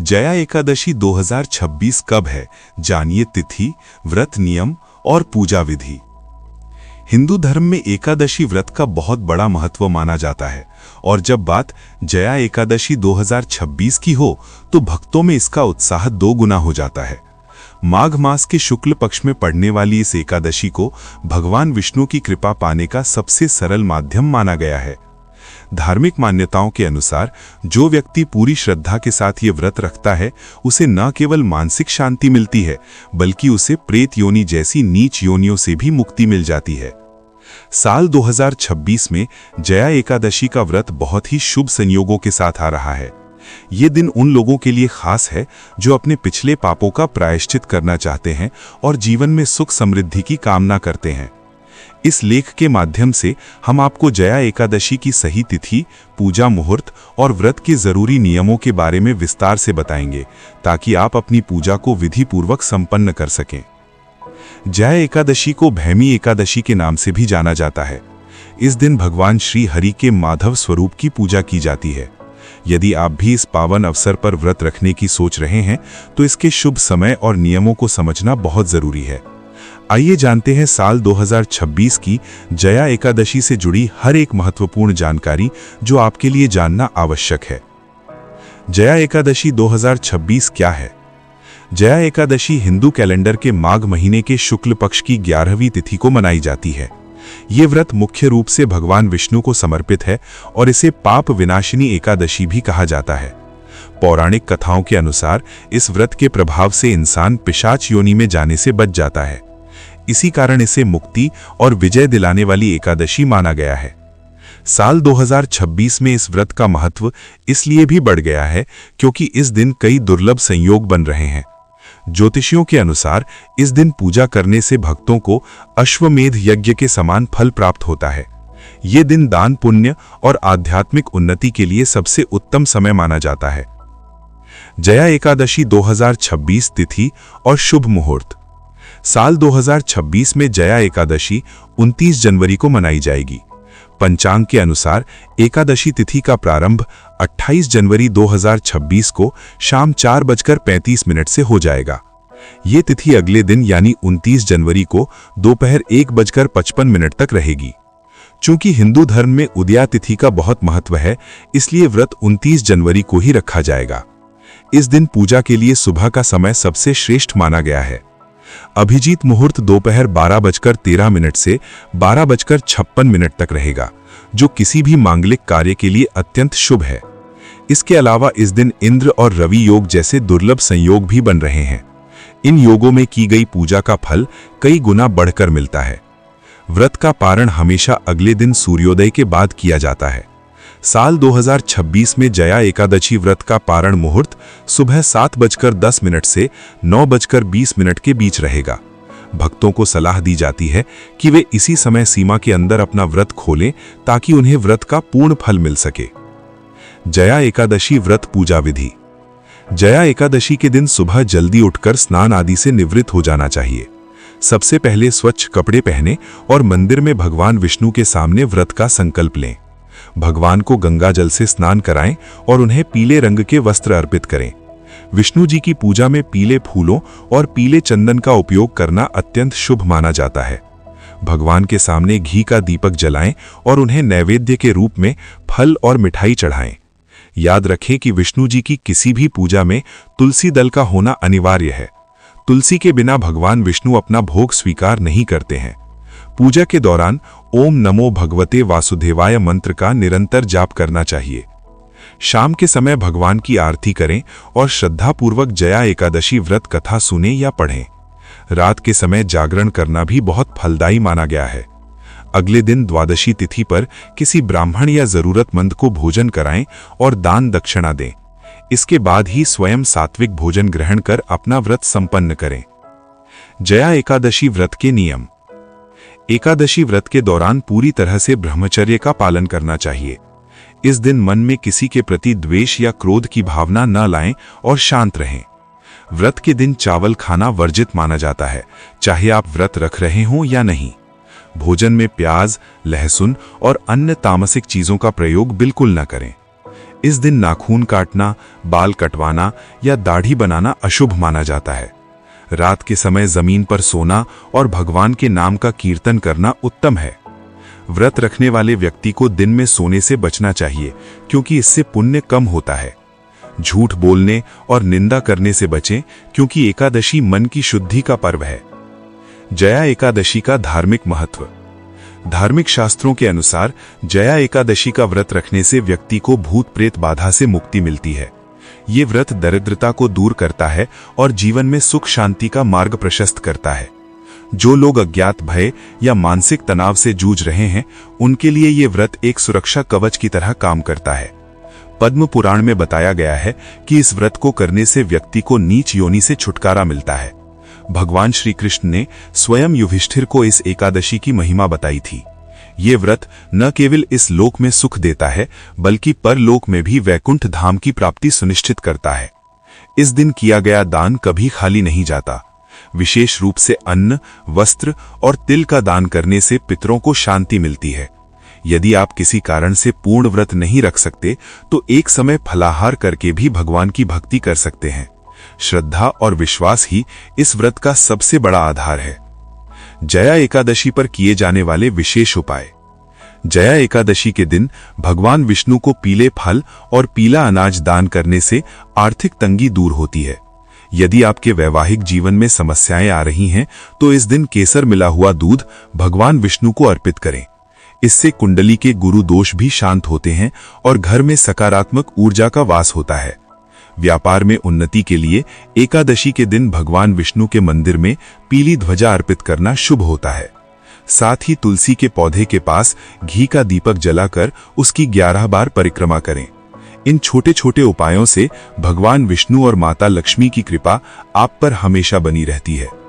जया एकादशी 2026 कब है? जानिए तिथि, व्रत नियम और पूजा विधि। हिंदू धर्म में एकादशी व्रत का बहुत बड़ा महत्व माना जाता है और जब बात जया एकादशी 2026 की हो तो भक्तों में इसका उत्साह दो गुना हो जाता है। माघ मास के शुक्ल पक्ष में पड़ने वाली इस एकादशी को भगवान विष्णु की कृपा पाने का सबसे सरल माध्यम माना गया है। धार्मिक मान्यताओं के अनुसार जो व्यक्ति पूरी श्रद्धा के साथ ये व्रत रखता है उसे न केवल मानसिक शांति मिलती है बल्कि उसे प्रेत योनि जैसी नीच योनियों से भी मुक्ति मिल जाती है। साल 2026 में जया एकादशी का व्रत बहुत ही शुभ संयोगों के साथ आ रहा है। ये दिन उन लोगों के लिए खास है जो अपने पिछले पापों का प्रायश्चित करना चाहते हैं और जीवन में सुख समृद्धि की कामना करते हैं। इस लेख के माध्यम से हम आपको जया एकादशी की सही तिथि, पूजा मुहूर्त और व्रत के जरूरी नियमों के बारे में विस्तार से बताएंगे ताकि आप अपनी पूजा को विधि पूर्वक संपन्न कर सकें। जया एकादशी को भैमी एकादशी के नाम से भी जाना जाता है। इस दिन भगवान श्री हरि के माधव स्वरूप की पूजा की जाती है। यदि आप भी इस पावन अवसर पर व्रत रखने की सोच रहे हैं तो इसके शुभ समय और नियमों को समझना बहुत जरूरी है। आइए जानते हैं साल 2026 की जया एकादशी से जुड़ी हर एक महत्वपूर्ण जानकारी जो आपके लिए जानना आवश्यक है। जया एकादशी 2026 क्या है? जया एकादशी हिंदू कैलेंडर के माघ महीने के शुक्ल पक्ष की 11वीं तिथि को मनाई जाती है। ये व्रत मुख्य रूप से भगवान विष्णु को समर्पित है और इसे पाप विनाशिनी एकादशी भी कहा जाता है। पौराणिक कथाओं के अनुसार इस व्रत के प्रभाव से इंसान पिशाच योनि में जाने से बच जाता है। इसी कारण इसे मुक्ति और विजय दिलाने वाली एकादशी माना गया है। साल 2026 में इस व्रत का महत्व इसलिए भी बढ़ गया है क्योंकि इस दिन कई दुर्लभ संयोग बन रहे हैं। ज्योतिषियों के अनुसार इस दिन पूजा करने से भक्तों को अश्वमेध यज्ञ के समान फल प्राप्त होता है। ये दिन दान पुण्य और आध्यात्मिक उन्नति के लिए सबसे उत्तम समय माना जाता है। जया एकादशी 2026 तिथि और शुभ मुहूर्त। साल 2026 में जया एकादशी 29 जनवरी को मनाई जाएगी। पंचांग के अनुसार एकादशी तिथि का प्रारंभ 28 जनवरी 2026 को शाम 4:35 से हो जाएगा। ये तिथि अगले दिन यानी 29 जनवरी को दोपहर 1:55 तक रहेगी। चूंकि हिंदू धर्म में उदया तिथि का बहुत महत्व है इसलिए व्रत 29 जनवरी को ही रखा जाएगा। इस दिन पूजा के लिए सुबह का समय सबसे श्रेष्ठ माना गया है। अभिजीत मुहूर्त दोपहर 12:13 से 12:56 तक रहेगा, जो किसी भी मांगलिक कार्य के लिए अत्यंत शुभ है। इसके अलावा इस दिन इंद्र और रवि योग जैसे दुर्लभ संयोग भी बन रहे हैं। इन योगों में की गई पूजा का फल कई गुना बढ़कर मिलता है। व्रत का पारण हमेशा अगले दिन सूर्योदय के बाद किया जाता है। साल 2026 में जया एकादशी व्रत का पारण मुहूर्त सुबह 7:10 से 9:20 के बीच रहेगा। भक्तों को सलाह दी जाती है कि वे इसी समय सीमा के अंदर अपना व्रत खोलें ताकि उन्हें व्रत का पूर्ण फल मिल सके। जया एकादशी व्रत पूजा विधि। जया एकादशी के दिन सुबह जल्दी उठकर स्नान आदि से निवृत्त हो जाना चाहिए। सबसे पहले स्वच्छ कपड़े पहने और मंदिर में भगवान विष्णु के सामने व्रत का संकल्प लें। भगवान को गंगा जल से स्नान कराएं और उन्हें पीले रंग के वस्त्र अर्पित करें। विष्णु जी की पूजा में पीले फूलों और पीले चंदन का उपयोग करना अत्यंत शुभ माना जाता है। भगवान के सामने घी का दीपक जलाएं और उन्हें नैवेद्य के रूप में फल और मिठाई चढ़ाएं। याद रखें कि विष्णु जी की किसी भी पूजा में तुलसी दल का होना अनिवार्य है। तुलसी के बिना भगवान विष्णु अपना भोग स्वीकार नहीं करते हैं। पूजा के दौरान ओम नमो भगवते वासुदेवाय मंत्र का निरंतर जाप करना चाहिए। शाम के समय भगवान की आरती करें और श्रद्धापूर्वक जया एकादशी व्रत कथा सुनें या पढ़ें। रात के समय जागरण करना भी बहुत फलदायी माना गया है। अगले दिन द्वादशी तिथि पर किसी ब्राह्मण या जरूरतमंद को भोजन कराएं और दान दक्षिणा दें। इसके बाद ही स्वयं सात्विक भोजन ग्रहण कर अपना व्रत संपन्न करें। जया एकादशी व्रत के नियम। एकादशी व्रत के दौरान पूरी तरह से ब्रह्मचर्य का पालन करना चाहिए। इस दिन मन में किसी के प्रति द्वेष या क्रोध की भावना न लाएं और शांत रहें। व्रत के दिन चावल खाना वर्जित माना जाता है, चाहे आप व्रत रख रहे हों या नहीं। भोजन में प्याज, लहसुन और अन्य तामसिक चीजों का प्रयोग बिल्कुल न करें। इस दिन नाखून काटना, बाल कटवाना या दाढ़ी बनाना अशुभ माना जाता है। रात के समय जमीन पर सोना और भगवान के नाम का कीर्तन करना उत्तम है। व्रत रखने वाले व्यक्ति को दिन में सोने से बचना चाहिए, क्योंकि इससे पुण्य कम होता है। झूठ बोलने और निंदा करने से बचें, क्योंकि एकादशी मन की शुद्धि का पर्व है। जया एकादशी का धार्मिक महत्व। धार्मिक शास्त्रों के अनुसार जया एकादशी का व्रत रखने से व्यक्ति को भूत प्रेत बाधा से मुक्ति मिलती है। ये व्रत दरिद्रता को दूर करता है और जीवन में सुख शांति का मार्ग प्रशस्त करता है। जो लोग अज्ञात भय या मानसिक तनाव से जूझ रहे हैं, उनके लिए ये व्रत एक सुरक्षा कवच की तरह काम करता है। पद्म पुराण में बताया गया है कि इस व्रत को करने से व्यक्ति को नीच योनि से छुटकारा मिलता है। भगवान श्री कृष्ण ने स्वयं युधिष्ठिर को इस एकादशी की महिमा बताई थी। ये व्रत न केवल इस लोक में सुख देता है, बल्कि परलोक में भी वैकुंठ धाम की प्राप्ति सुनिश्चित करता है। इस दिन किया गया दान कभी खाली नहीं जाता। विशेष रूप से अन्न, वस्त्र और तिल का दान करने से पितरों को शांति मिलती है। यदि आप किसी कारण से पूर्ण व्रत नहीं रख सकते, तो एक समय फलाहार करके भी भगवान की भक्ति कर सकते हैं। श्रद्धा और विश्वास ही इस व्रत का सबसे बड़ा आधार है। जया एकादशी पर किए जाने वाले विशेष उपाय। जया एकादशी के दिन भगवान विष्णु को पीले फल और पीला अनाज दान करने से आर्थिक तंगी दूर होती है। यदि आपके वैवाहिक जीवन में समस्याएं आ रही हैं, तो इस दिन केसर मिला हुआ दूध भगवान विष्णु को अर्पित करें। इससे कुंडली के गुरु दोष भी शांत होते हैं और घर में सकारात्मक ऊर्जा का वास होता है। व्यापार में उन्नति के लिए एकादशी के दिन भगवान विष्णु के मंदिर में पीली ध्वजा अर्पित करना शुभ होता है। साथ ही तुलसी के पौधे के पास घी का दीपक जलाकर उसकी 11 बार परिक्रमा करें। इन छोटे छोटे उपायों से भगवान विष्णु और माता लक्ष्मी की कृपा आप पर हमेशा बनी रहती है।